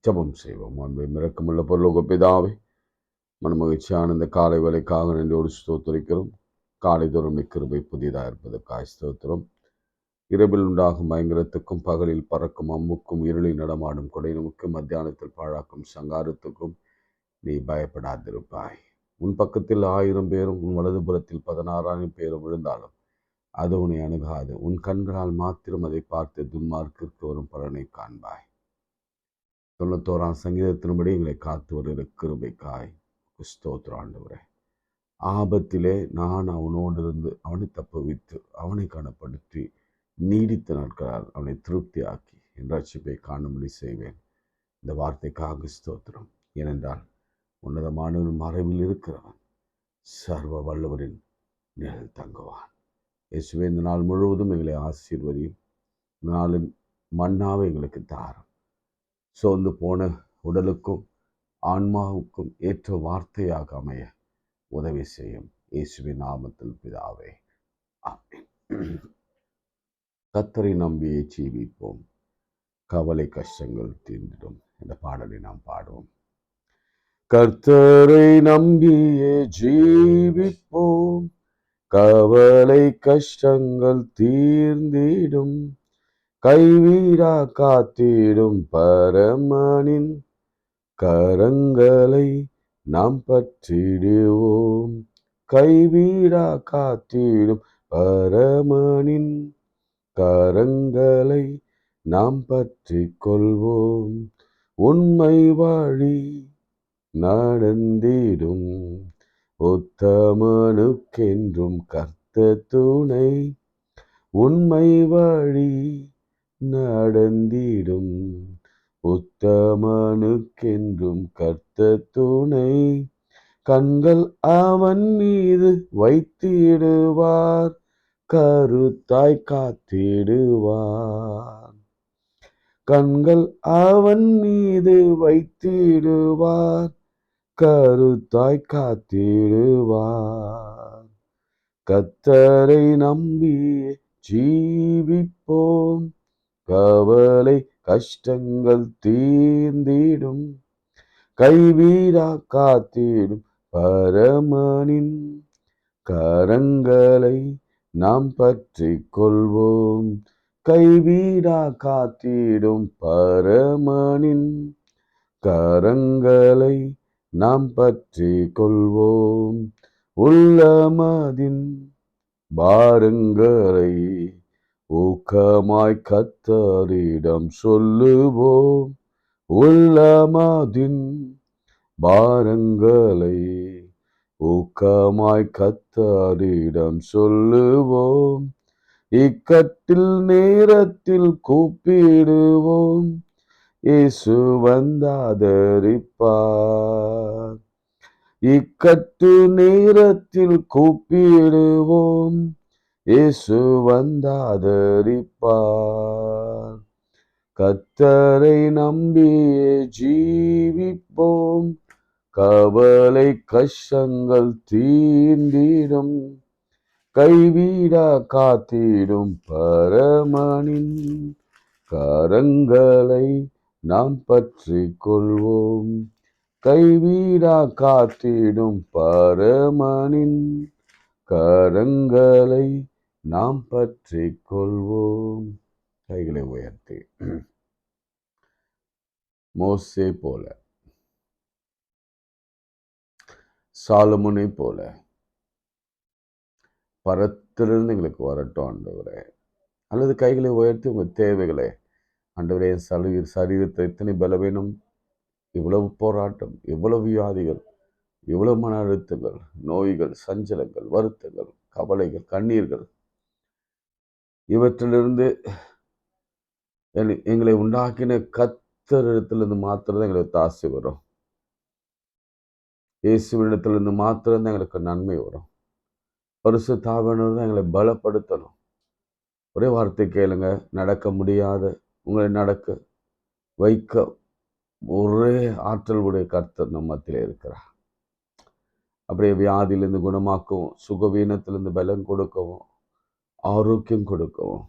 ஜெபம் செய்வோம். அன்பை இரக்கமுள்ள பரலோக பிதாவே, மனமகிழ்ச்சியான இந்த காலை வேளைக்காக நன்றியோடு ஸ்தோத்திரிக்கிறோம். காலை தோறும் கிருபை புதிதாக இருப்பதற்காக ஸ்தோத்திரம். இரவில் உண்டாகும் பயங்கரத்துக்கும் பகலில் பறக்கும் அம்முக்கும் இருளில் நடமாடும் கொடையனுக்கும் மத்தியானத்தில் பாழாக்கும் சங்காரத்துக்கும் நீ பயப்படாதிருப்பாய். உன் பக்கத்தில் 1000 பேரும் உன் வலதுபுறத்தில் 16,000 பேரும் விழுந்தாலும் அது உன்னை அணுகாது. உன் கண்களால் மாத்திரம் அதை பார்த்து துன்மார்க்கிற்கு வரும் பலனை காண்பாய். 91ஆம் சங்கீதத்தின்படி எங்களை காத்து வருகிற கிருபைக்காய் ஸ்தோத்திரம் ஆண்டவரே. ஆபத்திலே நான் அவனோடு இருந்து அவனை தப்புவித்து அவனை கனப்படுத்தி நீடித்த நாட்களால் அவனை திருப்தியாக்கி என் ரட்சிப்பை காணும்படி செய்வேன். இந்த வார்த்தைக்காக ஸ்தோத்திரம். ஏனென்றால் உன்னதமானவரின் மறைவில் இருக்கிறவன் சர்வ வல்லவரின் நிழல் தங்குவான். இயேசுவே, இந்த நாள் முழுவதும் எங்களை ஆசீர்வதியும். நாளின் மன்னாவை எங்களுக்கு தாரும். சோர்ந்து போன உடலுக்கும் ஆன்மாவுக்கும் ஏற்ற வார்த்தையாக அமைய உதவி செய்யும். இயேசுவின் நாமத்தில் பிதாவே, ஆமென். கர்த்தரை நம்பியே ஜீவிப்போம், கவலை கஷ்டங்கள் தீர்ந்திடும் என்ற பாடலை நாம் பாடுவோம். கர்த்தரை நம்பியே ஜீவிப்போம், கவலை கஷ்டங்கள் தீர்ந்திடும், கைவிடா காத்திடும் பரமனின் கரங்களை நாம் பற்றிடுவோம். கைவிடா காத்திடும் பரமனின் கரங்களை நாம் பற்றி கொள்வோம். உண்மை வழி நடந்திடும் உத்தமனுக்கென்றும் கர்த்தர் துணை. உண்மை வழி நடந்திடும் உத்தமனுக்கென்றும் கர்த்தர் துணை. கண்கள் அவன் மீது வைத்திடுவார், கருத்தாய் காத்திடுவார். கண்கள் அவன் மீது வைத்திடுவார், கருத்தாய் காத்திடுவார். கர்த்தரை நம்பி ஜீவிப்போம், கவலை கஷ்டங்கள் தீர்ந்திடும், கைவிடா காத்திடும் பரமனின் கரங்களை நாம் பற்றி கொள்வோம். கைவிடா காத்திடும் பரமனின் கரங்களை நாம் பற்றி கொள்வோம். உள்ளமதின் பாரங்களை ஊக்கமாய் கர்த்தரிடம் சொல்லுவோம். உள்ளமதின் பாரங்களை ஊக்கமாய் கர்த்தரிடம் சொல்லுவோம். இக்கட்டில் நேரத்தில் கூப்பிடுவோம், இயேசு வந்தாதரிப்பார். இக்கட்டு நேரத்தில் கூப்பிடுவோம், இயேசு வந்தாதரிப்பார். கர்த்தரை நம்பியே ஜீவிப்போம், கவலை கஷ்டங்கள் தீர்ந்திடும், கைவிடா காத்திடும் பரமனின் கரங்களை நாம் பற்றி கொள்வோம். கைவிடா காத்திடும் பரமனின் கரங்களை நாம் பற்றி கொள்வோம். கைகளை உயர்த்தி மோசே போல, சாலமோனை போல பரத்திலிருந்து எங்களுக்கு வரட்டும் ஆண்டவரே. அல்லது கைகளை உயர்த்தி உங்கள் தேவைகளை, ஆண்டவரே, என் சரீரத்தை எத்தனை பலவீனம், இவ்வளவு போராட்டம், இவ்வளவு வியாதிகள், இவ்வளவு மன அழுத்தங்கள், நோய்கள், சஞ்சலங்கள், வருத்தங்கள், கவலைகள், கண்ணீர்கள், இவற்றிலிருந்து எங்களை உண்டாக்கின கர்த்தரிடத்திலிருந்து மாத்திரம் எங்களுக்கு தாசி வரும். இயேசுவினிடத்திலிருந்து மாத்திரம் எங்களுக்கு நன்மை வரும். பரிசுத்த ஆவியானவர் தான் எங்களை பலப்படுத்தணும். ஒரே வார்த்தை கேளுங்க, நடக்க முடியாத உங்களை நடக்க வைக்க ஒரே ஆற்றல் உடைய கர்த்தர் நம் மத்தியிலே இருக்கிறார். அப்படியே வியாதியிலிருந்து குணமாக்கவும், சுகவீனத்திலிருந்து பலம் கொடுக்கவும், ஆரோக்கியம் கொடுக்கவும்,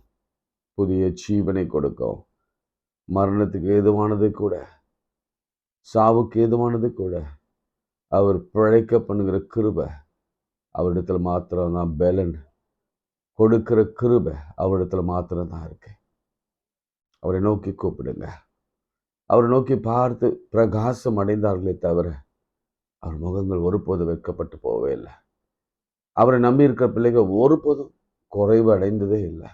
புதிய ஜீவனை கொடுக்கவும், மரணத்துக்கு ஏதுவானது கூட சாவுக்கு ஏதுவானது கூட அவர் பிழைக்க பண்ணுகிற கிருபை அவரிடத்துல மாத்திரம்தான் பலன். கொடுக்கிற கிருபை அவரிடத்துல மாத்திரம்தான் இருக்கு. அவரை நோக்கி கூப்பிடுங்க. அவரை நோக்கி பார்த்து பிரகாசம் அடைந்தார்களே தவிர அவர் முகங்கள் ஒருபோது வெட்கப்பட்டு போகவே இல்லை. அவரை நம்பி இருக்கிற பிள்ளைகள் ஒருபோதும் குறைவு அடைந்ததே இல்லை.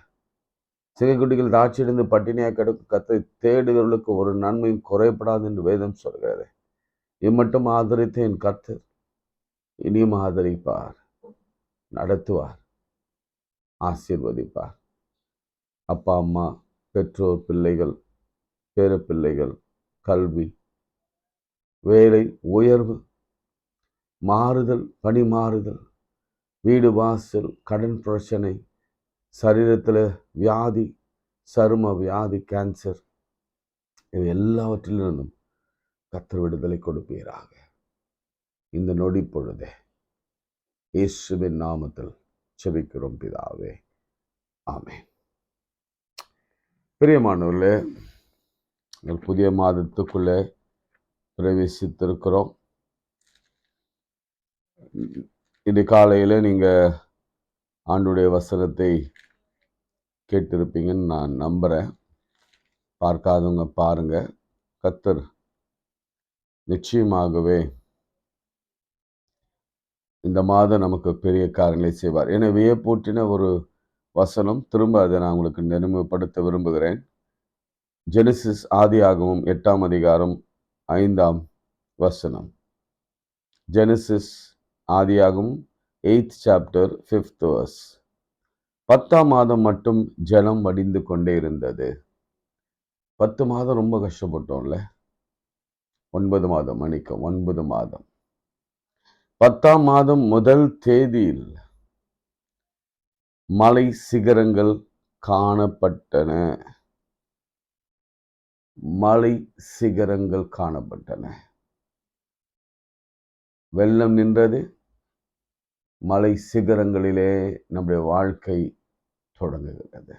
சிகைக்குட்டிகள் தாட்சியடைந்து பட்டினியாக கிடக்கும் கத்தை தேடுகிறவர்களுக்கு ஒரு நன்மையும் குறைபடாது என்று வேதம் சொல்கிறது. இம்மட்டும் ஆதரித்த என் கர்த்தர் இனியும் ஆதரிப்பார், நடத்துவார், ஆசீர்வதிப்பார். அப்பா அம்மா, பெற்றோர், பிள்ளைகள், பேர பிள்ளைகள், கல்வி, வேலை, உயர்வு, மாறுதல், பணி மாறுதல், வீடு வாசல், கடன் பிரச்சனை, சரீரத்தில் வியாதி, சரும வியாதி, கேன்சர், இவை எல்லாவற்றிலிருந்தும் கர்த்தர் விடுதலை கொடுப்பீராக. இந்த நொடி பொழுதே இயேசுவின் நாமத்தில் செபிக்கிறோம் பிதாவே, ஆமென். பிரியமானவர்களே, புதிய மாதத்துக்குள்ளே பிரவேசித்திருக்கிறோம். இது காலையில் நீங்கள் ஆண்டுடைய வசனத்தை கேட்டிருப்பீங்கன்னு நான் நம்புகிறேன். பார்க்காதவங்க பாருங்க. கர்த்தர் நிச்சயமாகவே இந்த மாதம் நமக்கு பெரிய காரியங்களை செய்வார். என வியப்பூட்டின ஒரு வசனம், திரும்ப அதை நான் உங்களுக்கு நினைவுபடுத்த விரும்புகிறேன். ஜெனசிஸ் ஆதியாகமம் 8ஆம் அதிகாரம் 5ஆம் வசனம். ஜெனசிஸ் ஆதியாகமம் 8th chapter 5th verse. 10ஆம் மாதம் மட்டும் ஜலம் வடிந்து கொண்டே இருந்தது. 10 மாதம் ரொம்ப கஷ்டப்பட்டோம்ல. 9 மாதம், 9 மாதம். 10ஆம் மாதம் முதல் தேதியில் மலை சிகரங்கள் காணப்பட்டன. மலை சிகரங்கள் காணப்பட்டன. வெள்ளம் நின்றது. மலை சிகரங்களிலே நம்முடைய வாழ்க்கை தொடங்குகிறது.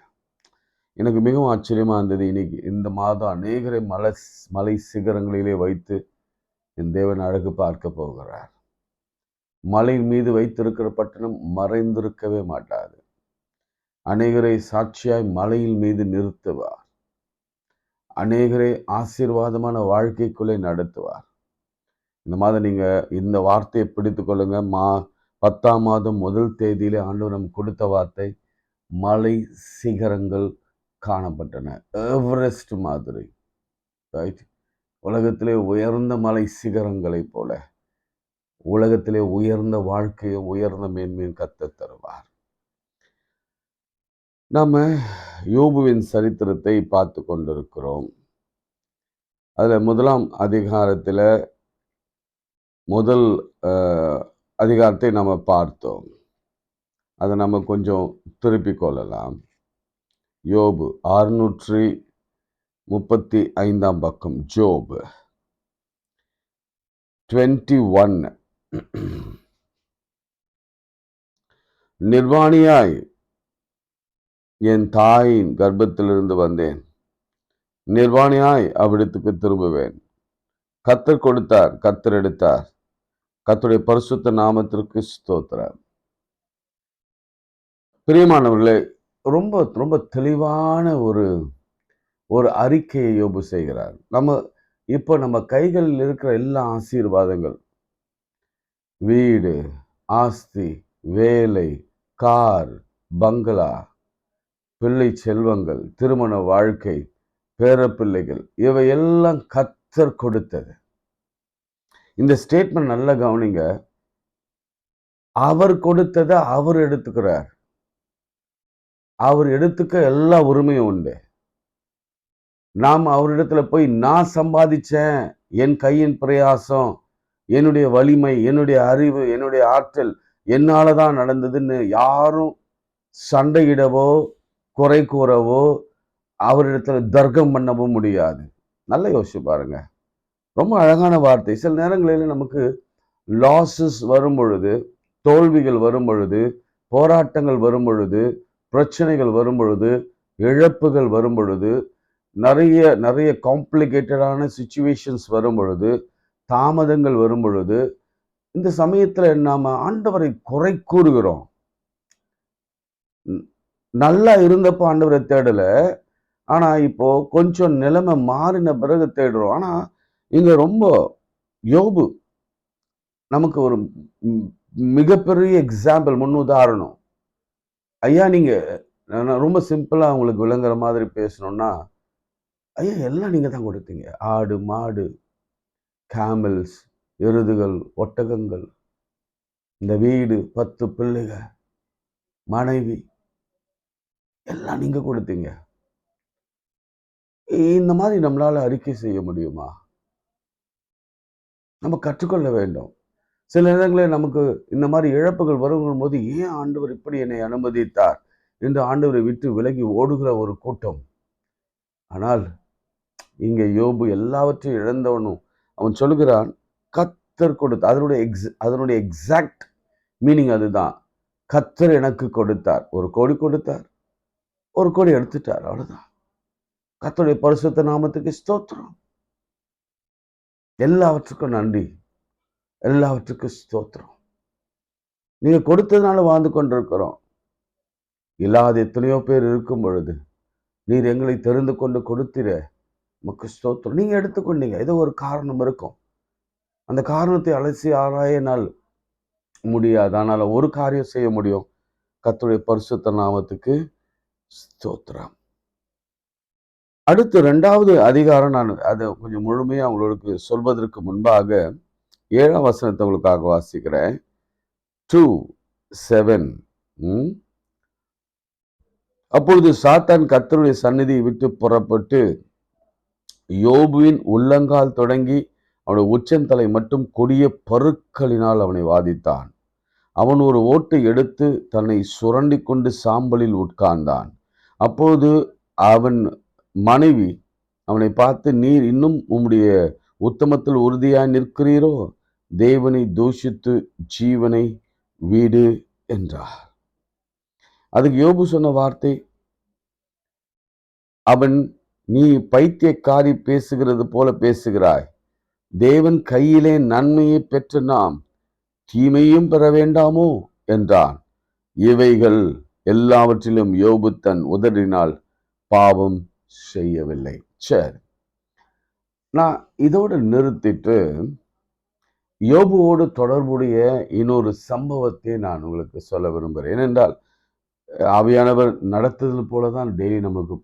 எனக்கு மிகவும் ஆச்சரியமா இருந்தது. இன்னைக்கு இந்த மாதம் அநேகரை மலை சிகரங்களிலே வைத்து என் தேவன் அழகு பார்க்க போகிறார். மலையின் மீது வைத்திருக்கிற பட்டணம் மறைந்திருக்கவே மாட்டாது. அநேகரை சாட்சியாய் மலையின் மீது நிறுத்துவார். அநேகரை ஆசீர்வாதமான வாழ்க்கைக்குள்ளே நடத்துவார். இந்த மாதம் நீங்க இந்த வார்த்தையை பிடித்து கொள்ளுங்க. 10ஆம் மாதம் முதல் தேதியிலே ஆண்டவர் நமக்கு கொடுத்த வார்த்தை, மலை சிகரங்கள் காணப்பட்டன. எவரெஸ்ட் மாதிரி, ரைட்? உலகத்திலே உயர்ந்த மலை சிகரங்களை போல உலகத்திலே உயர்ந்த வாழ்க்கையை, உயர்ந்த மேன்மையும் கர்த்தர் தருவார். நாம யோபுவின் சரித்திரத்தை பார்த்து கொண்டிருக்கிறோம். அதுல 1ஆம் அதிகாரத்துல முதல் அதிகாரத்தை நம்ம பார்த்தோம். அதை நம்ம கொஞ்சம் திருப்பிக் கொள்ளலாம். யோபு 635ஆம் பக்கம், ஜோபு 21. நிர்வாணியாய் என் தாயின் கர்ப்பத்திலிருந்து வந்தேன், நிர்வாணியாய் அவ்விடத்துக்கு திரும்புவேன். கர்த்தர் கொடுத்தார், கர்த்தர் எடுத்தார், கர்த்தருடைய பரிசுத்த நாமத்திற்கு ஸ்தோத்திரம். பிரியமானவர்களே, ரொம்ப ரொம்ப தெளிவான ஒரு அறிக்கையை யோபு செய்கிறார். இப்போ நம்ம கைகளில் இருக்கிற எல்லா ஆசீர்வாதங்கள், வீடு, ஆஸ்தி, வேலை, கார், பங்களா, பிள்ளை செல்வங்கள், திருமண வாழ்க்கை, பேரப்பிள்ளைகள், இவையெல்லாம் கர்த்தர் கொடுத்தது. இந்த ஸ்டேட்மெண்ட் நல்லா கவனிங்க. அவர் கொடுத்ததை அவர் எடுத்துக்கிறார். அவர் எடுத்துக்க எல்லா உரிமையும் உண்டு. நாம் அவரிடத்துல போய் நான் சம்பாதிச்சேன், என் கையின் பிரயாசம், என்னுடைய வலிமை, என்னுடைய அறிவு, என்னுடைய ஆற்றல், என்னாலதான் நடந்ததுன்னு யாரும் சண்டையிடவோ குறை கூறவோ அவரிடத்துல தர்க்கம் பண்ணவும் முடியாது. நல்லா யோசிச்சு பாருங்க. ரொம்ப அழகான வார்த்தை. சில நேரங்களில் நமக்கு லாஸஸ் வரும் பொழுது, தோல்விகள் வரும் பொழுது, போராட்டங்கள் வரும் பொழுது, பிரச்சனைகள் வரும் பொழுது, இழப்புகள் வரும் பொழுது, நிறைய நிறைய காம்ப்ளிகேட்டடான சுச்சுவேஷன்ஸ் வரும் பொழுது, தாமதங்கள் வரும் பொழுது, இந்த சமயத்துல நாம ஆண்டவரை குறை கூறுகிறோம். நல்லா இருந்தப்போ ஆண்டவரை தேடல. ஆனா இப்போ கொஞ்சம் நிலைமை மாறின பிறகு தேடுறோம். ஆனா இங்க ரொம்ப யோபு நமக்கு ஒரு மிகப்பெரிய எக்ஸாம்பிள், முன் உதாரணம். ஐயா நீங்க, நான் ரொம்ப சிம்பிளா உங்களுக்கு விளங்குற மாதிரி பேசணும்னா, ஐயா எல்லாம் நீங்க தான் கொடுத்தீங்க. ஆடு, மாடு, கேமல்ஸ், எருதுகள், ஒட்டகங்கள், இந்த வீடு, 10 பிள்ளைக, மனைவி, எல்லாம் நீங்க கொடுத்தீங்க. இந்த மாதிரி நம்மளால அறிக்கை செய்ய முடியுமா? நம்ம கற்றுக்கொள்ள வேண்டும். சில நேரங்களில் நமக்கு இந்த மாதிரி இழப்புகள் வரும்போது, ஏன் ஆண்டவர் இப்படி என்னை அனுமதித்தார் என்று ஆண்டவரை விட்டு விலகி ஓடுகிற ஒரு கூட்டம். ஆனால் இங்க யோபு எல்லாவற்றையும் இழந்தவனும் அவன் சொல்லுகிறான், கர்த்தர் கொடுத்த, அதனுடைய எக்ஸாக்ட் மீனிங் அதுதான். கர்த்தர் எனக்கு கொடுத்தார். 1 கோடி கொடுத்தார், 1 கோடி எடுத்துட்டார், அவ்வளவுதான். கர்த்தருடைய பரிசுத்த நாமத்துக்கு ஸ்தோத்திரம். எல்லாவற்றுக்கும் நன்றி, எல்லாவற்றுக்கும் ஸ்தோத்திரம். நீங்க கொடுத்ததுனால வாழ்ந்து கொண்டிருக்கிறோம். இல்லாத எத்தனையோ பேர் இருக்கும் பொழுது நீர் எங்களை தெரிந்து கொண்டு கொடுத்திர, உமக்கு ஸ்தோத்திரம். நீங்க எடுத்துக்கொண்டீங்க, ஏதோ ஒரு காரணம் இருக்கும். அந்த காரணத்தை அலசி ஆராயினால் முடியாது. ஆனால் ஒரு காரியம் செய்ய முடியும், கர்த்தருடைய பரிசுத்த நாமத்துக்கு ஸ்தோத்திரம். அடுத்து 2வது அதிகாரம், நான் அதை கொஞ்சம் முழுமையா உங்களுக்கு சொல்வதற்கு முன்பாக 7ஆம் வசனத்தை உங்களுக்காக வாசிக்கிறேன். 2:7. அப்பொழுது சாத்தான் கர்த்தருடைய சந்நிதியை விட்டு புறப்பட்டு யோபுவின் உள்ளங்கால் தொடங்கி அவனுடைய உச்சந்தலை மட்டும் கொடிய பருக்களினால் அவனை வாதித்தான். அவன் ஒரு ஓட்டை எடுத்து தன்னை சுரண்டி கொண்டு சாம்பலில் உட்கார்ந்தான். அப்போது அவன் மனைவி அவனை பார்த்து, நீர் இன்னும் உம்முடைய உத்தமத்தில் உறுதியாய் நிற்கிறீரோ? தேவனை தூஷித்து ஜீவனை வீடு என்றார். அதுக்கு யோபு சொன்ன வார்த்தை, அவன், நீ பைத்தியக்காரி பேசுகிறது போல பேசுகிறாய். தேவன் கையிலே நன்மையை பெற்று நாம் தீமையும் பெற வேண்டாமோ என்றான். இவைகள் எல்லாவற்றிலும் யோபு தன் உதடினால் பாவம் செய்யவில்லை. சரி, நான் இதோடு நிறுத்திட்டு யோபுவோடு தொடர்புடைய இன்னொரு சம்பவத்தை நான் உங்களுக்கு சொல்ல விரும்புகிறேன். ஏனென்றால் ஆவியானவர் நடத்துதல் போலதான் டெய்லி நமக்கு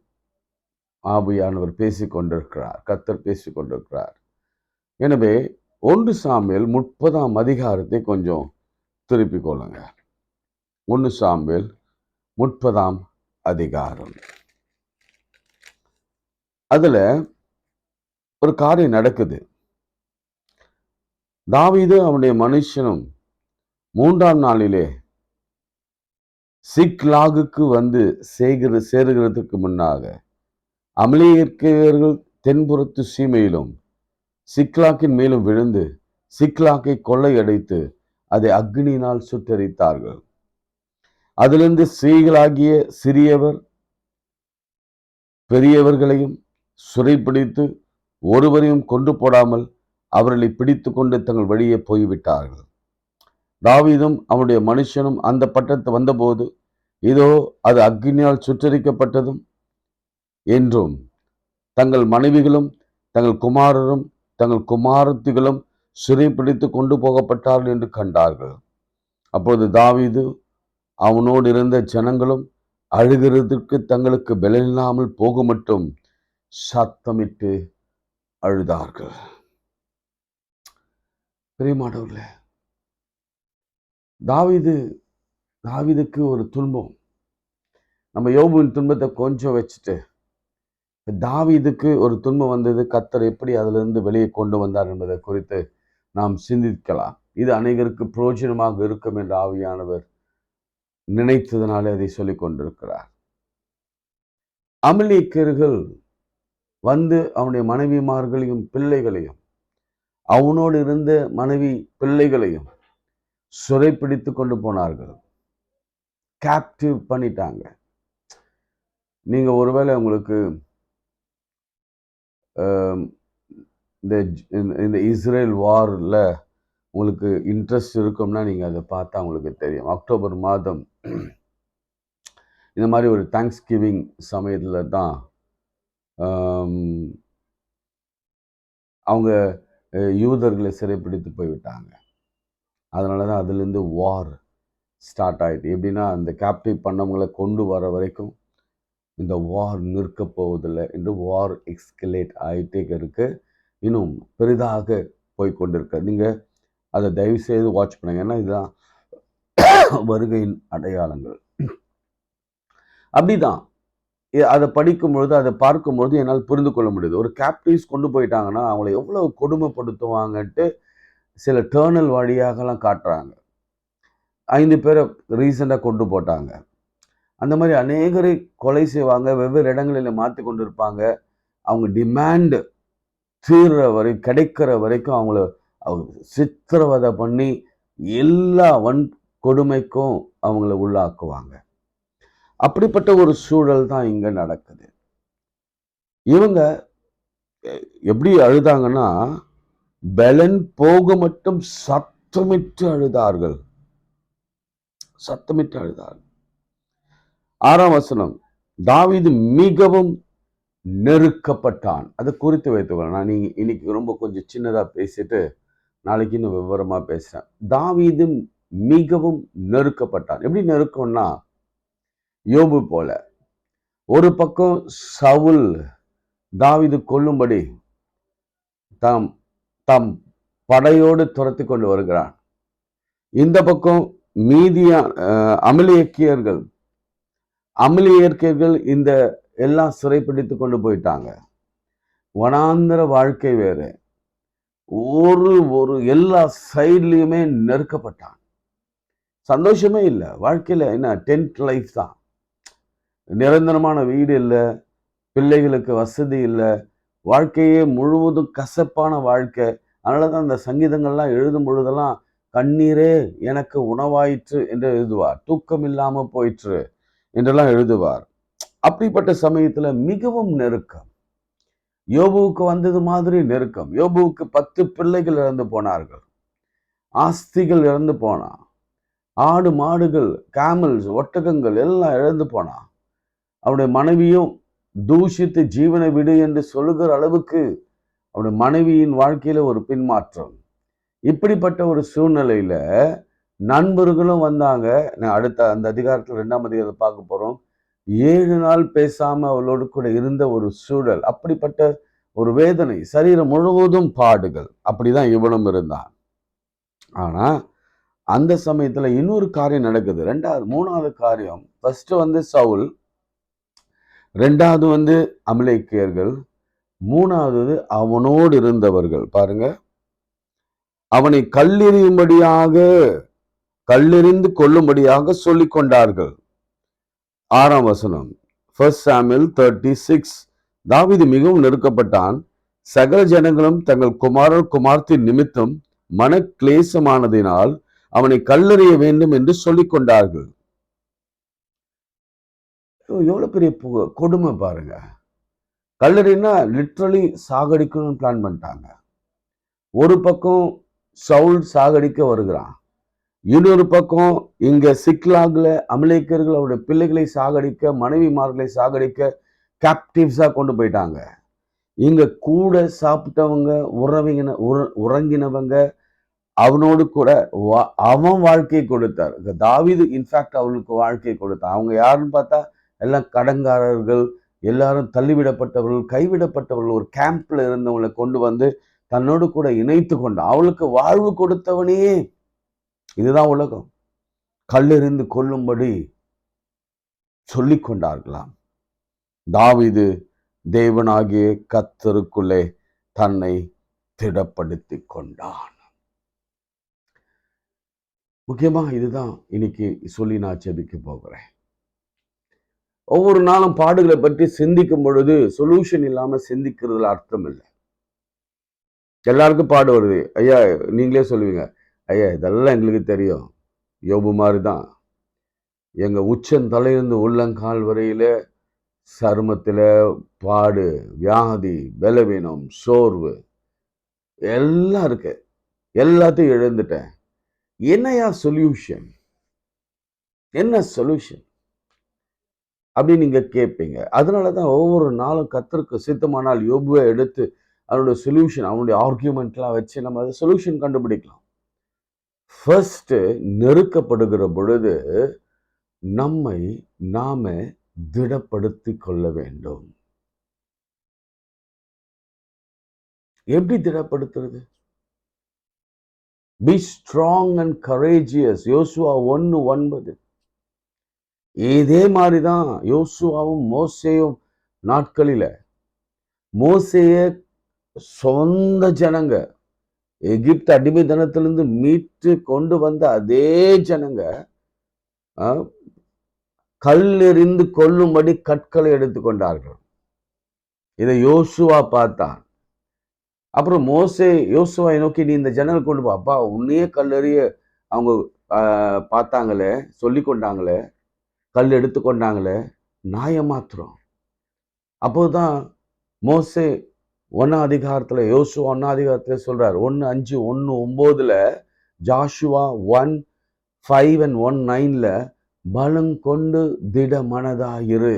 ஆவியானவர் பேசிக்கொண்டிருக்கிறார், கர்த்தர் பேசிக்கொண்டிருக்கிறார். எனவே 1 சாமுவேல் 30ஆம் அதிகாரத்தை கொஞ்சம் திருப்பிக் கொள்ளுங்க. 1 சாமுவேல் 30ஆம் அதிகாரம். அதுல ஒரு காரியம் நடக்குது. தாவீது அவனுடைய மனுஷனும் 3ஆம் நாளிலே சிக்லாகுக்கு வந்து சேருகிறதுக்கு முன்னாக அமலேயர்கள் தென்புறத்து சீமையிலும் சிக்லாக்கின் மேலும் விழுந்து சிக்லாக்கை கொள்ளையடைத்து அதை அக்னியினால் சுட்டெரித்தார்கள். அதிலிருந்து ஸ்திரீகளாகிய சிறியவர் பெரியவர்களையும் சிறைப்பிடித்து ஒருவரையும் கொண்டு போடாமல் அவர்களை பிடித்து கொண்டு தங்கள் வழியே போய்விட்டார்கள். தாவீதும் அவனுடைய மனுஷனும் அந்த பட்டணத்து வந்தபோது, இதோ அது அக்னியால் சுட்டெரிக்கப்பட்டதும் என்றும் தங்கள் மனைவிகளும் தங்கள் குமாரரும் தங்கள் குமாரத்திகளும் சிறைப்பிடித்து கொண்டு போகப்பட்டார்கள் என்று கண்டார்கள். அப்பொழுது தாவீது அவனோடு இருந்த ஜனங்களும் அழுகிறதுக்கு தங்களுக்கு பலனில்லாமல் போக மட்டும் சத்தமிட்டு அழுதார்கள். பிரியமானவர்களே, தாவீதுக்கு ஒரு துன்பம். நம்ம யோபுவின் துன்பத்தை கொஞ்சம் வச்சுட்டு, தாவீதுக்கு ஒரு துன்பம் வந்தது, கர்த்தர் எப்படி அதிலிருந்து வெளியே கொண்டு வந்தார் என்பதை குறித்து நாம் சிந்திக்கலாம். இது அநேகருக்கு பிரயோஜனமாக இருக்கும் என்று ஆவியானவர் நினைத்ததனாலே அதை சொல்லிக் கொண்டிருக்கிறார். அமலேக்கியர்கள் வந்து அவனுடைய மனைவிமார்களையும் பிள்ளைகளையும், அவனோடு இருந்த மனைவி பிள்ளைகளையும் சிறைப்பிடித்து கொண்டு போனார்கள். கேப்டிவ் பண்ணிட்டாங்க. நீங்க ஒருவேளை உங்களுக்கு இந்த இந்த இஸ்ரேல் வாரில் உங்களுக்கு இன்ட்ரெஸ்ட் இருக்கும்னா நீங்கள் அதை பார்த்தா உங்களுக்கு தெரியும். அக்டோபர் மாதம் இந்த மாதிரி ஒரு தேங்க்ஸ் கிவிங் சமயத்தில் தான் அவங்க யூதர்களை சிறைப்பிடித்து போய்விட்டாங்க. அதனால தான் அதுலேருந்து வார் ஸ்டார்ட் ஆகிட்டு. எப்படின்னா அந்த கேப்டிவ் பண்ணவங்களை கொண்டு வர வரைக்கும் இந்த வார் நிற்க போவதில்லை என்று வார் எக்ஸ்கலேட் ஆகிட்டே இருக்கு, இன்னும் பெரிதாக போய் கொண்டிருக்க. நீங்கள் அதை தயவு செய்து வாட்ச் பண்ணுங்க, ஏன்னா இதுதான் வருகையின் அடையாளங்கள். அப்படிதான் அதை படிக்கும் பொழுது, அதை பார்க்கும் பொழுது என்னால் புரிந்து கொள்ள முடியுது. ஒரு கேப்டிவ்ஸ் கொண்டு போயிட்டாங்கன்னா அவங்களை எவ்வளவு கொடுமைப்படுத்துவாங்கன்ட்டு சில டேர்னல் வழியாகலாம் காட்டுறாங்க. 5 பேரை ரீசெண்டாக கொண்டு போட்டாங்க. அந்த மாதிரி அநேகரை கொலை செய்வாங்க, வெவ்வேறு இடங்களில் மாற்றி கொண்டு இருப்பாங்க. அவங்க டிமாண்டு தீர்ற வரை கிடைக்கிற வரைக்கும் அவங்கள சித்திரவதை பண்ணி எல்லா கொடுமைக்கும் அவங்கள உள்ளாக்குவாங்க. அப்படிப்பட்ட ஒரு சூழல் தான் இங்க நடக்குது. இவங்க எப்படி அழுதாங்கன்னா, பெலன் போக மட்டும் சத்தமிட்டு அழுதார்கள். 6ஆம் வசனம், தாவீது மிகவும் நெருக்கப்பட்டான். அதை குறித்து வைத்துக்கொள்ள. நான் இன்னைக்கு ரொம்ப கொஞ்சம் சின்னதா பேசிட்டு நாளைக்கு இன்னும் விவரமா பேசுறேன். தாவீது மிகவும் நெருக்கப்பட்டான். எப்படி நெருக்கம்னா, யோபு போல ஒரு பக்கம் சவுல் தாவீது கொல்லும்படி தாம் படையோடு துரத்தி கொண்டு வருகிறான். இந்த பக்கம் மீதியா அமலியக்கியர்கள் இந்த எல்லாம் சிறைப்பிடித்து கொண்டு போயிட்டாங்க. வனாந்திர வாழ்க்கை வேறு. ஒரு எல்லா சைட்லயுமே நெருக்கப்பட்டான். சந்தோஷமே இல்லை வாழ்க்கையில. என்ன டென்ட் லைஃப் தான். நிரந்தரமான வீடு இல்லை, பிள்ளைகளுக்கு வசதி இல்லை, வாழ்க்கையே முழுவதும் கசப்பான வாழ்க்கை. அதனாலதான் அந்த சங்கீதங்கள்லாம் எழுதும் பொழுதெல்லாம் கண்ணீரே எனக்கு உணவாயிற்று என்று எழுதுவார், தூக்கம் இல்லாம போயிற்று என்றெல்லாம் எழுதுவார். அப்படிப்பட்ட சமயத்துல மிகவும் நெருக்கம். யோபுவுக்கு வந்தது மாதிரி நெருக்கம். யோபுவுக்கு 10 பிள்ளைகள் இறந்து போனார்கள், ஆஸ்திகள் இறந்து போனா, ஆடு மாடுகள், கேமல்ஸ், ஒட்டகங்கள் எல்லாம் இழந்து போனா. அவருடைய மனைவியும் தூஷித்து ஜீவனை விடு என்று சொல்லுகிற அளவுக்கு அவருடைய மனைவியின் வாழ்க்கையில ஒரு பின்மாற்றம். இப்படிப்பட்ட ஒரு சூழ்நிலையில நண்பர்களும் வந்தாங்க. அடுத்த அந்த அதிகாரத்தில் 2ஆம் அதிகாரத்தை பார்க்க போறோம். 7 நாள் பேசாம அவளோடு கூட இருந்த ஒரு சூழல். அப்படிப்பட்ட ஒரு வேதனை, சரீரம் முழுவதும் பாடுகள். அப்படிதான் இவனும் இருந்தான். ஆனா அந்த சமயத்துல இன்னொரு காரியம் நடக்குது. 3வது காரியம். ஃபர்ஸ்ட் சவுல், 2வது அமலேக்கியர்கள், 3வது அவனோடு இருந்தவர்கள். பாருங்க, அவனை கல்லெறிந்து கொள்ளும்படியாக சொல்லிக் கொண்டார்கள். 6ஆம் வசனம், 1 சாமுவேல் 36. தாவீது மிகவும் நெருக்கப்பட்டான். சகல ஜனங்களும் தங்கள் குமார்த்தி நிமித்தம் மன கிளேசமானதினால் அவனை கல்லெறிய வேண்டும் என்று சொல்லிக் கொண்டார்கள். எவ்வளவு பெரிய கொடுமை பாருங்க. கல்லெறினா லிட்ரலி சாகடிக்கணும்னு பிளான் பண்ணிட்டாங்க. ஒரு பக்கம் சவுல் சாகடிக்க வருகிறான், இன்னொரு பக்கம் இங்க சிக்லாக்ல அமலேக்கியர்கள் அவருடைய பிள்ளைகளை சாகடிக்க, மனைவிமார்களை சாகடிக்க கேப்டிவ்ஸா கொண்டு போயிட்டாங்க. இங்க கூட சாப்பிட்டவங்க, உறங்கினவங்க, அவனோடு கூட அவன் வாழ்க்கையை கொடுத்தார். தாவீது இன்ஃபேக்ட் அவளுக்கு வாழ்க்கையை கொடுத்தான். அவங்க யாருன்னு பார்த்தா எல்லாம் கடங்காரர்கள், எல்லாரும் தள்ளிவிடப்பட்டவர்கள், கைவிடப்பட்டவர்கள். ஒரு கேம்ப்ல இருந்தவங்களை கொண்டு வந்து தன்னோடு கூட இணைத்து கொண்டான். அவளுக்கு வாழ்வு கொடுத்தவனே. இதுதான் உலகம். கல்லெறிந்து கொள்ளும்படி சொல்லிக் கொண்டார்களாம். தாவீது தேவனாகிய கர்த்தருக்குள்ளே தன்னை திடப்படுத்தி கொண்டான். முக்கியமா இதுதான் இன்னைக்கு சொல்லி நான் ஜெபிக்க போகிறேன். ஒவ்வொரு நாளும் பாடுகளை பற்றி சிந்திக்கும் பொழுது சொல்யூஷன் இல்லாம சிந்திக்கிறதுல அர்த்தம் இல்லை. எல்லாருக்கும் பாடு வருது. ஐயா, நீங்களே சொல்லுவீங்க, ஐயா இதெல்லாம் எங்களுக்கு தெரியும், யோபு மாதிரி தான். எங்க உச்சந்தலையிலிருந்து உள்ளங்கால் வரையில சருமத்துல பாடு, வியாதி, பலவீனம், சோர்வு எல்லாம் இருக்கு. எல்லாத்தையும் இழந்துட்டேன். என்னையா சொல்யூஷன்? என்ன சொல்யூஷன் அப்படின்னு நீங்க கேட்பீங்க. அதனாலதான் ஒவ்வொரு நாளும் கர்த்தருக்கு சித்தமானால் யோபுவை எடுத்து அவனுடைய சொல்யூஷன், அவனுடைய ஆர்கியூமெண்ட்லாம் வச்சு நம்ம அதை சொல்யூஷன் கண்டுபிடிக்கலாம். ஃபர்ஸ்ட், நெருக்கப்படுகிற பொழுது நம்மை நாம திடப்படுத்திக் கொள்ள வேண்டும். எப்படி திடப்படுத்துறது? Be strong and courageous. யோசுவா 1:9. இதே மாதிரிதான் யோசுவாவும் மோசேயும் நாட்களில மோசேய சொந்த ஜனங்க எகிப்து அடிமைத்தனத்திலிருந்து மீட்டு கொண்டு வந்த அதே ஜனங்க கல்லெறிந்து கொல்லும்படி கற்களை எடுத்துக்கொண்டார்கள். இதை யோசுவா பார்த்தான். அப்புறம் யோசுவாவை நோக்கி, நீ இந்த ஜனங்கள் கொண்டு போ. அப்பா, உன்னையே கல்லெறிய அவங்க பார்த்தாங்களே, சொல்லி கொண்டாங்களே, கல் எடுத்துக்கொண்டாங்களே, நாயமாத்திரம். அப்போதான் மோசே 1ஆம் அதிகாரத்துல, யோசுவா 1ஆம் அதிகாரத்துல சொல்றார். 1:5, 1:9, ஜாஷுவா 1:5 and 1:9 பலம் கொண்டு திட மனதாயிரு.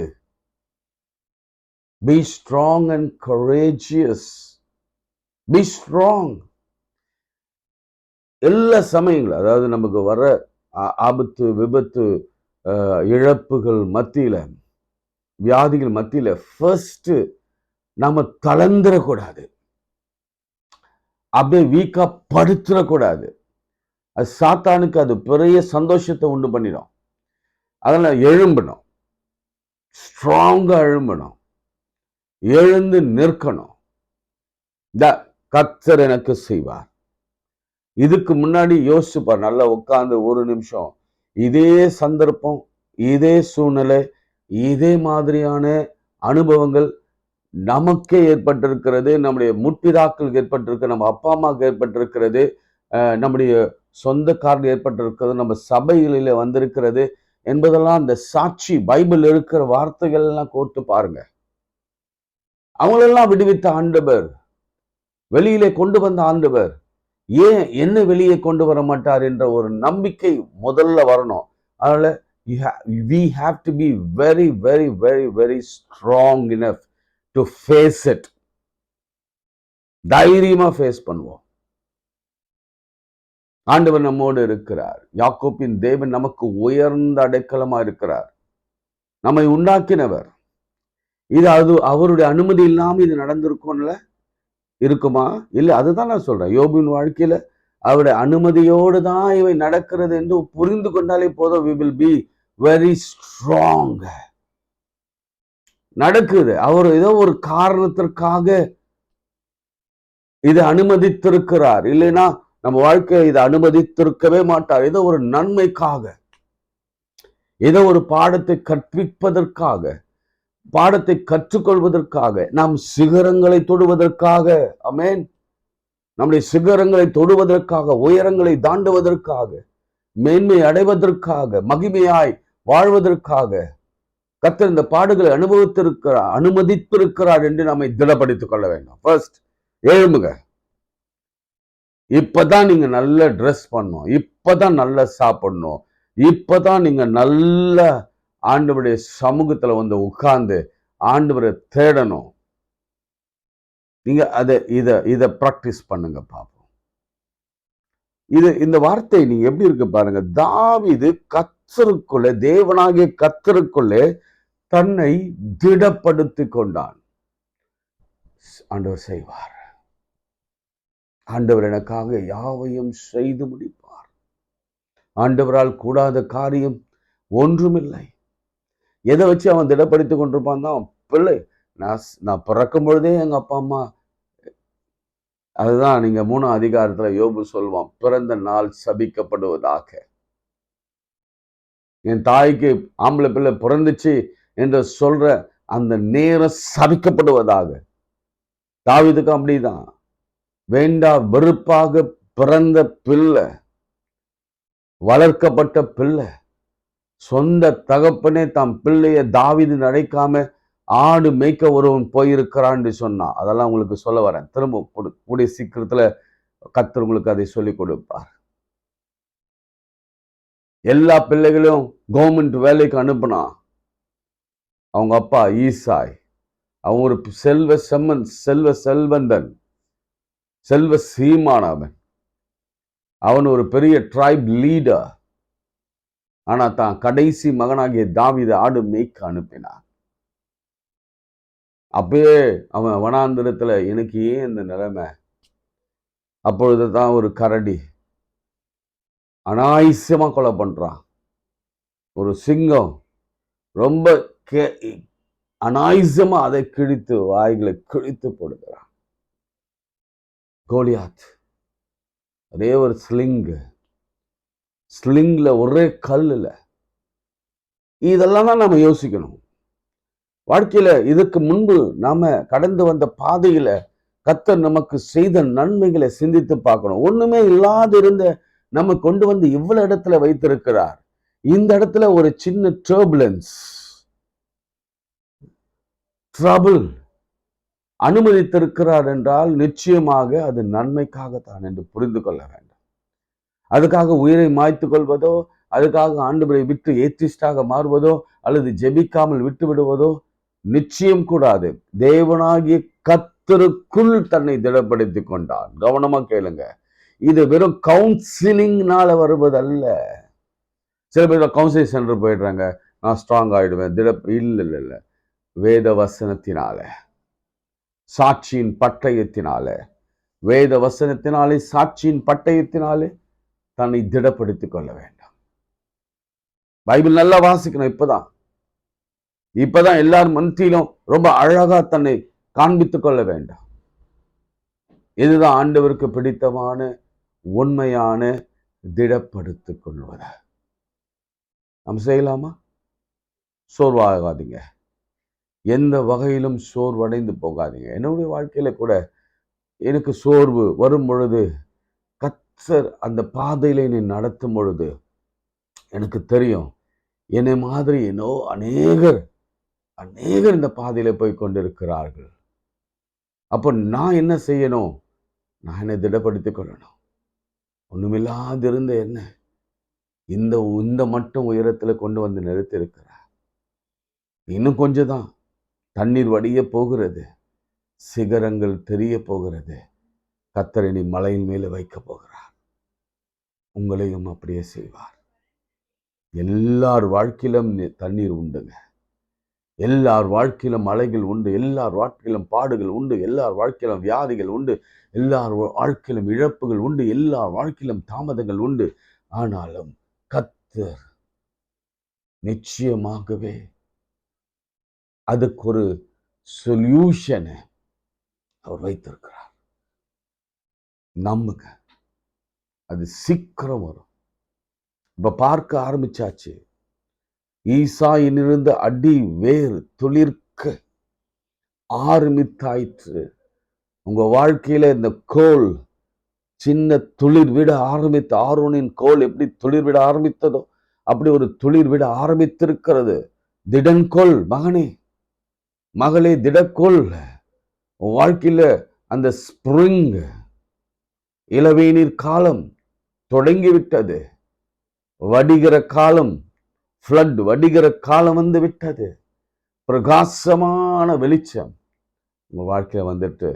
Be strong and courageous. Be strong. எல்லா சமயங்களும், அதாவது நமக்கு வர ஆபத்து, விபத்து, இழப்புகள் மத்தியில, வியாதிகள் மத்தியில ஃபர்ஸ்ட் நாம தளர்ந்துடக்கூடாது, அப்படியே வீக்கா படுத்துடக்கூடாது. அது சாத்தானுக்கு அது பெரிய சந்தோஷத்தை உண்டு பண்ணிடும். அதனால எழும்பணும், ஸ்ட்ராங்கா எழும்பணும், எழுந்து நிற்கணும். கர்த்தர் எனக்கு செய்வார். இதுக்கு முன்னாடி யோசிச்சுப்பார், நல்லா உட்கார்ந்து ஒரு நிமிஷம். இதே சந்தர்ப்பம், இதே சூழ்நிலை, இதே மாதிரியான அனுபவங்கள் நமக்கே ஏற்பட்டிருக்கிறது, நம்முடைய முற்பிதாக்களுக்கு ஏற்பட்டிருக்கிறது, நம்ம அப்பா அம்மாவுக்கு ஏற்பட்டிருக்கிறது, நம்முடைய சொந்தக்காரர்கள் ஏற்பட்டிருக்கிறது, நம்ம சபைகளில வந்திருக்கிறது என்பதெல்லாம் அந்த சாட்சி பைபிள் இருக்கிற வார்த்தைகள் எல்லாம் கோர்த்து பாருங்க. அவங்களெல்லாம் விடுவித்த ஆண்டவர், வெளியிலே கொண்டு வந்த ஆண்டவர், ஏன் என்ன வெளியே கொண்டு வர மாட்டார் என்ற ஒரு நம்பிக்கை முதல்ல வரணும். அதனால we have to be very very very very strong enough to face it. தைரியமா ஃபேஸ் பண்ணுவோம். ஆண்டவர் நம்மோடு இருக்கிறார். யாக்கோபின் தேவன் நமக்கு உயர்ந்த அடைக்கலமா இருக்கிறார். நம்மை உண்டாக்கினவர். இது அவருடைய அனுமதி இல்லாம இது நடந்திருக்கும்ல, இருக்குமா? இல்ல, அதுதான் நான் சொல்றேன். யோபின் வாழ்க்கையில அவருடைய அனுமதியோடு தான் இவை நடக்கிறது என்று புரிந்து கொண்டாலே போதும். we will be very strong. நடக்குது, அவர் ஏதோ ஒரு காரணத்திற்காக இதை அனுமதித்திருக்கிறார். இல்லைன்னா நம்ம வாழ்க்கையை இதை அனுமதித்திருக்கவே மாட்டார். ஏதோ ஒரு நன்மைக்காக, ஏதோ ஒரு பாடத்தை கற்பிப்பதற்காக, பாடத்தை கற்றுக்கொள்வதற்காக, நாம் சிகரங்களை தொடுவதற்காக, ஆமென், நம்முடைய சிகரங்களை தொடுவதற்காக, உயரங்களை தாண்டுவதற்காக, மேன்மை அடைவதற்காக, மகிமையாய் வாழ்வதற்காக கர்த்தர் இந்த பாடுகளை அனுமதித்திருக்கிறார் என்று நம்மை திடப்படுத்திக் கொள்ள வேண்டும். ஃபர்ஸ்ட் எழும்புங்க. இப்பதான் நீங்க நல்ல ட்ரெஸ் பண்ணணும், இப்பதான் நல்லா சாப்பிடணும், இப்பதான் நீங்க நல்ல ஆண்டவருடைய சமூகத்துல வந்து உட்கார்ந்து ஆண்டவரை தேடணும். நீங்க இத பிராக்டிஸ் பண்ணுங்க பாப்போம். இந்த வார்த்தை நீங்க எப்படி இருக்கு பாருங்க. தாவீது கர்த்தருக்குள்ளே, தேவனாகிய கர்த்தருக்குள்ளே தன்னை திடப்படுத்தி கொண்டான். ஆண்டவர் செய்வார். ஆண்டவர் எனக்காக யாவையும் செய்து முடிப்பார். ஆண்டவரால் கூடாத காரியம் ஒன்றுமில்லை. எதை வச்சு அவன் திடப்படுத்திக் கொண்டிருப்பான் தான் பிள்ளை. நான் பிறக்கும் பொழுதே எங்க அப்பா அம்மா, அதுதான் நீங்க 3ஆம் அதிகாரத்துல யோபு சொல்வான், பிறந்த நாள் சபிக்கப்படுவதாக. என் தாய்க்கு ஆம்பளை பிள்ளை பிறந்துச்சு என்று சொல்ற அந்த நேரம் சபிக்கப்படுவதாக. தாவீதுக்கு அப்படிதான். வேண்டா வெறுப்பாக பிறந்த பிள்ளை, வளர்க்கப்பட்ட பிள்ளை, சொந்த தகப்பனே தாம் பிள்ளைய தாவீது அழைக்காம ஆடு மேய்க்க ஒருவன் போயிருக்கிறான்னு சொன்னா, அதெல்லாம் உங்களுக்கு சொல்ல வரேன். திரும்ப கூடிய சீக்கிரத்துல கர்த்தர் உங்களுக்கு அதை சொல்லிக் கொடுப்பார். எல்லா பிள்ளைகளையும் கவர்மெண்ட் வேலைக்கு அனுப்புனா, அவங்க அப்பா ஈசாய் அவன் ஒரு செல்வந்தன், செல்வ சீமானவன். அவன் ஒரு பெரிய ட்ரைப் லீடர். ஆனா தான் கடைசி மகனாகிய தாவீதை ஆடு மேய்க்க அனுப்பினான். அப்பயே அவன் வனாந்திரத்துல எனக்கு ஏன் இந்த நிலைமை? அப்பொழுதுதான் ஒரு கரடி அனாயசமா கொலை பண்றான். ஒரு சிங்கம் ரொம்ப அனாயசமா அதை கிழித்து வாய்களை கிழித்து போடுகிறான். கோலியாத் ஒரே ஒரு ஸ்லிங்ல ஒரே கல்லுல. இதெல்லாம் தான் நம்ம யோசிக்கணும் வாழ்க்கையில. இதுக்கு முன்பு நாம கடந்து வந்த பாதையில கர்த்தர் நமக்கு செய்த நன்மைகளை சிந்தித்து பார்க்கணும். ஒண்ணுமே இல்லாத இருந்த நம்ம கொண்டு வந்து இவ்வளவு இடத்துல வைத்திருக்கிறார். இந்த இடத்துல ஒரு சின்ன ட்ரபிள் அனுமதித்திருக்கிறார் என்றால் நிச்சயமாக அது நன்மைக்காகத்தான் என்று புரிந்து கொள்ள வேண்டும். அதுக்காக உயிரை மாய்த்து கொள்வதோ, அதுக்காக ஆண்டவரை விட்டு ஏத்திஸ்டாக மாறுவதோ, அல்லது ஜெபிக்காமல் விட்டு விடுவதோ நிச்சயம் கூடாது. தேவனாகிய கர்த்தருக்குள் தன்னை திடப்படுத்தி கொண்டான். கவனமா கேளுங்க. இது வெறும் கவுன்சிலிங்னால வருவதல்ல. சில பேர் கவுன்சிலிங் சென்டர் போயிடுறாங்க, நான் ஸ்ட்ராங் ஆயிடுவேன். இல்ல, வேத வசனத்தினால, சாட்சியின் பட்டயத்தினால, வேத வசனத்தினாலே, சாட்சியின் பட்டயத்தினாலே தன்னை திடப்படுத்திக் கொள்ள வேண்டும். பைபிள் நல்லா வாசிக்கணும். இப்பதான் எல்லாரும் மத்தியிலும் ரொம்ப அழகா தன்னை காண்பித்துக் கொள்ள வேண்டும். இதுதான் ஆண்டவருக்கு பிடித்தமான உண்மையான திடப்படுத்திக் கொள்வத நாம் செய்யலாமா? சோர்வாகாதீங்க. எந்த வகையிலும் சோர்வடைந்து போகாதீங்க. என்னுடைய வாழ்க்கையில கூட எனக்கு சோர்வு வரும் பொழுது கர்த்தர் அந்த பாதையில என்னை நடத்தும் பொழுது எனக்கு தெரியும், என்னை மாதிரி அநேகர் இந்த பாதையில போய் கொண்டிருக்கிறார்கள். அப்போ நான் என்ன செய்யணும்? நான் என்னை திடப்படுத்திக் கொள்ளணும். ஒண்ணுமில்லாதிருந்த என்ன இந்த மட்டும் உயரத்துல கொண்டு வந்து நிறுத்தி இருக்கிறார். இன்னும் கொஞ்சம் தான், தண்ணீர் வடிய போகிறது, சிகரங்கள் தெரிய போகிறது. கர்த்தர் என்னை மலையின் மேலே வைக்க போகிறார். உங்களையும் அப்படியே செய்வார். எல்லார் வாழ்க்கையிலும் தண்ணீர் உண்டுங்க. எல்லார் வாழ்க்கையிலும் மலைகள் உண்டு. எல்லார் வாழ்க்கையிலும் பாடுகள் உண்டு. எல்லார் வாழ்க்கையிலும் வியாதிகள் உண்டு. எல்லார் வாழ்க்கையிலும் இழப்புகள் உண்டு. எல்லார் வாழ்க்கையிலும் தாமதங்கள் உண்டு. ஆனாலும் கர்த்தர் நிச்சயமாகவே அதுக்கு ஒரு சொல்யூஷனை அவர் வைத்திருக்கிறார். நம்புங்க, அது சீக்கிரம் வரும். இப்ப பார்க்க ஆரம்பிச்சாச்சு. ஈசாயினிருந்த அடி வேறு துளிர்க்க ஆரம்பித்தாயிற்று. உங்க வாழ்க்கையில இந்த கோல் சின்ன துளிர் விட ஆரம்பித்த ஆரோனின் கோல் எப்படி துளிர் விட ஆரம்பித்ததோ அப்படி ஒரு துளிர் விட ஆரம்பித்திருக்கிறது. திடன்கோல் மகனே, மகளே, திடக்கோல். உன் வாழ்க்கையில அந்த ஸ்பிரிங் இளவேநீர் காலம் தொடங்கிவிட்டது. வடிகிற காலம், ஃப்ளட் வடிகிற காலம் வந்து விட்டது. பிரகாசமான வெளிச்சம் உங்க வாழ்க்கையில வந்துட்டு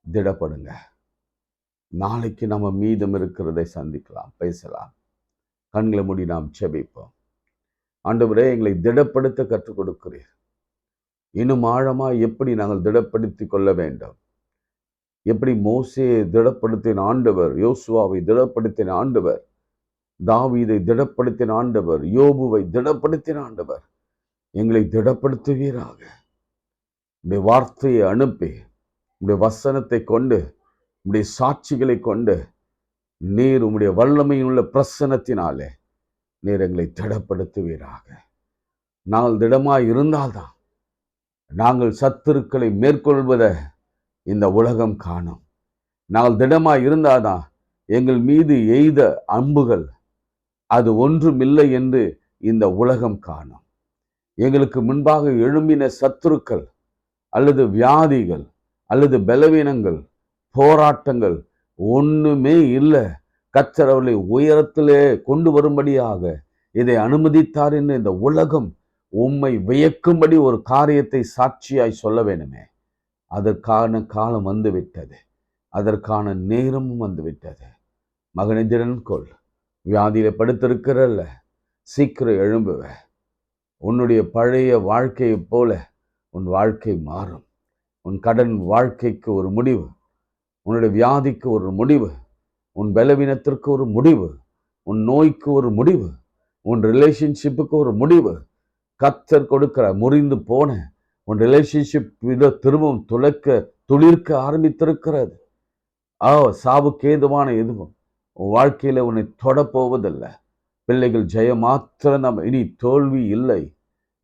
திடப்படுங்க. நாளைக்கு நம்ம மீதம் இருக்கிறதை சந்திக்கலாம், பேசலாம். கண்களை மூடி நாம் செபிப்போம். ஆண்டவரே, எங்களை திடப்படுத்த கற்றுக் கொடுக்கிறீர். இன்னும் ஆழமா எப்படி நாங்கள் திடப்படுத்திக் கொள்ள வேண்டும்? எப்படி மோசேயை திடப்படுத்தின ஆண்டவர், யோசுவாவை திடப்படுத்தின ஆண்டவர், தாவீதை திடப்படுத்தின ஆண்டவர், யோபுவை திடப்படுத்தின ஆண்டவர், எங்களை திடப்படுத்துவீராக. உடைய வார்த்தையை அனுப்பி, உடைய வசனத்தை கொண்டு, உடைய சாட்சிகளை கொண்டு, நீர் உம்முடைய வல்லமையுள்ள பிரசன்னத்தினாலே நீர் எங்களை திடப்படுத்துவீராக. நாங்கள் திடமாய் இருந்தால்தான் நாங்கள் சத்துருக்களை மேற்கொள்வதை இந்த உலகம் காணும். நாங்கள் திடமாய் இருந்தால்தான் எங்கள் மீது எய்த அம்புகள் அது ஒன்றுமில்லை என்று இந்த உலகம் காணும். எங்களுக்கு முன்பாக எழும்பின சத்துருக்கள் அல்லது வியாதிகள் அல்லது பலவீனங்கள், போராட்டங்கள் ஒண்ணுமே இல்லை. கர்த்தர் அவர்களை உயரத்திலே கொண்டு வரும்படியாக இதை அனுமதித்தார் என்று இந்த உலகம் உம்மை வியக்கும்படி ஒரு காரியத்தை சாட்சியாய் சொல்ல வேண்டுமே. அதற்கான காலம் வந்துவிட்டது. அதற்கான நேரமும் வந்துவிட்டது. மகனை திறன் கொள். வியாதியில படுத்திருக்கிறல்ல, சீக்கிரம் எழும்புவ. உன்னுடைய பழைய வாழ்க்கையை போல உன் வாழ்க்கை மாறும். உன் கடன் வாழ்க்கைக்கு ஒரு முடிவு, உன்னுடைய வியாதிக்கு ஒரு முடிவு, உன் பலவீனத்திற்கு ஒரு முடிவு, உன் நோய்க்கு ஒரு முடிவு, உன் ரிலேஷன்ஷிப்புக்கு ஒரு முடிவு. கர்த்தர் கொடுக்கிற முறிந்து போன உன் ரிலேஷன்ஷிப் திரும்பவும் துளிர்க்க ஆரம்பித்திருக்கிறது. சாவுக்கு ஏதுவான எதுவும் உன் வாழ்க்கையில உன்னை தொடப்போவதில்லை. பிள்ளைகள் ஜெயம் மாத்திரம், இனி தோல்வி இல்லை.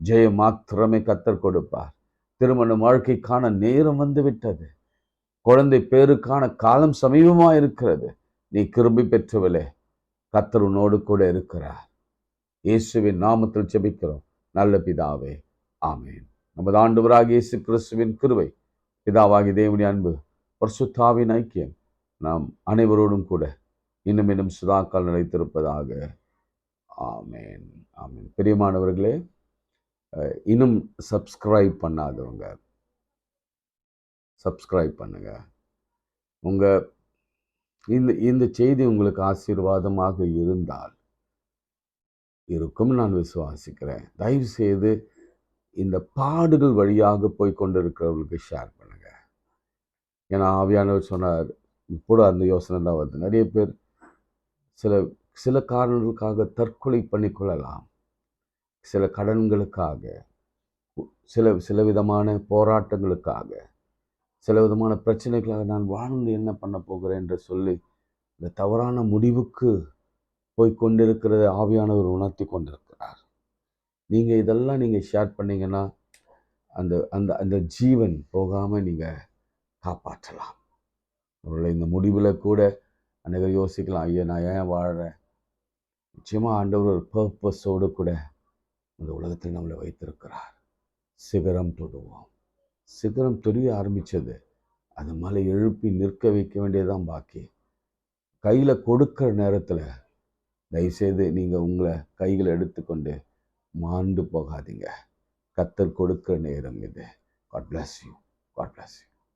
ஜெயம் மாத்திரமே கர்த்தர் கொடுப்பார். திருமண வாழ்க்கைக்கான நேரம் வந்து விட்டது. குழந்தை பேருக்கான காலம் சமீபமா இருக்கிறது. நீ கிருபை பெற்றவளே, கர்த்தர் உன்னோடு கூட இருக்கிறார். இயேசுவின் நாமத்தில் ஜெபிக்கிறோம் நல்ல பிதாவே, ஆமேன். நமது ஆண்டவராகிய இயேசு கிறிஸ்துவின் கிருபை, பிதாவாகிய தேவனுடைய அன்பு, பரிசுத்தாவின் ஐக்கியம் நாம் அனைவரோடும் கூட இன்னும் சுதாக்கால் நிலைத்திருப்பதாக. ஆமேன், ஆமேன். பிரியமானவர்களே, இன்னும் சப்ஸ்கிரைப் பண்ணாதவங்க சப்ஸ்கிரைப் பண்ணுங்க. இந்த செய்தி உங்களுக்கு ஆசீர்வாதமாக இருந்தால் இருக்கும் நான் விசுவாசிக்கிறேன். தயவு செய்து இந்த பாடுகள் வழியாக போய் கொண்டிருக்கிறவர்களுக்கு ஷேர் பண்ணுங்க. ஏன்னா ஆவியானவர் சொன்னார், இப்போது அந்த யோசனை தான் வருது. நிறைய பேர் சில காரணங்களுக்காக தற்கொலை பண்ணிக்கொள்ளலாம். சில கடன்களுக்காக, சில விதமான போராட்டங்களுக்காக, சில விதமான பிரச்சனைகளாக நான் வாழ்ந்து என்ன பண்ண போகிறேன் என்று சொல்லி இந்த தவறான முடிவுக்கு போய் கொண்டிருக்கிறத ஆவியானவர் உணர்த்தி கொண்டிருக்கிறார். நீங்கள் இதெல்லாம் நீங்கள் ஷேர் பண்ணீங்கன்னா அந்த அந்த அந்த ஜீவன் போகாமல் நீங்கள் காப்பாற்றலாம். அவர்களை இந்த முடிவில் கூட அநேகர் யோசிக்கலாம், ஐயா நான் ஏன் வாழறேன்? நிச்சயமாக ஆண்டவர் ஒரு பர்பஸோடு கூட இந்த உலகத்தில் நம்மளை வைத்திருக்கிறார். சிகரம் தொடுவோம். சிகரம் தொடிய ஆரம்பித்தது, அது மலை எழுப்பி நிற்க வைக்க வேண்டியதுதான் பாக்கி. கையில் கொடுக்கிற நேரத்தில் தயவுசெய்து நீங்கள் உங்களை கைகளை எடுத்துக்கொண்டு மாண்டு போகாதீங்க. கர்த்தர் கொடுக்கிற நேரம் இது. God bless you. God bless you.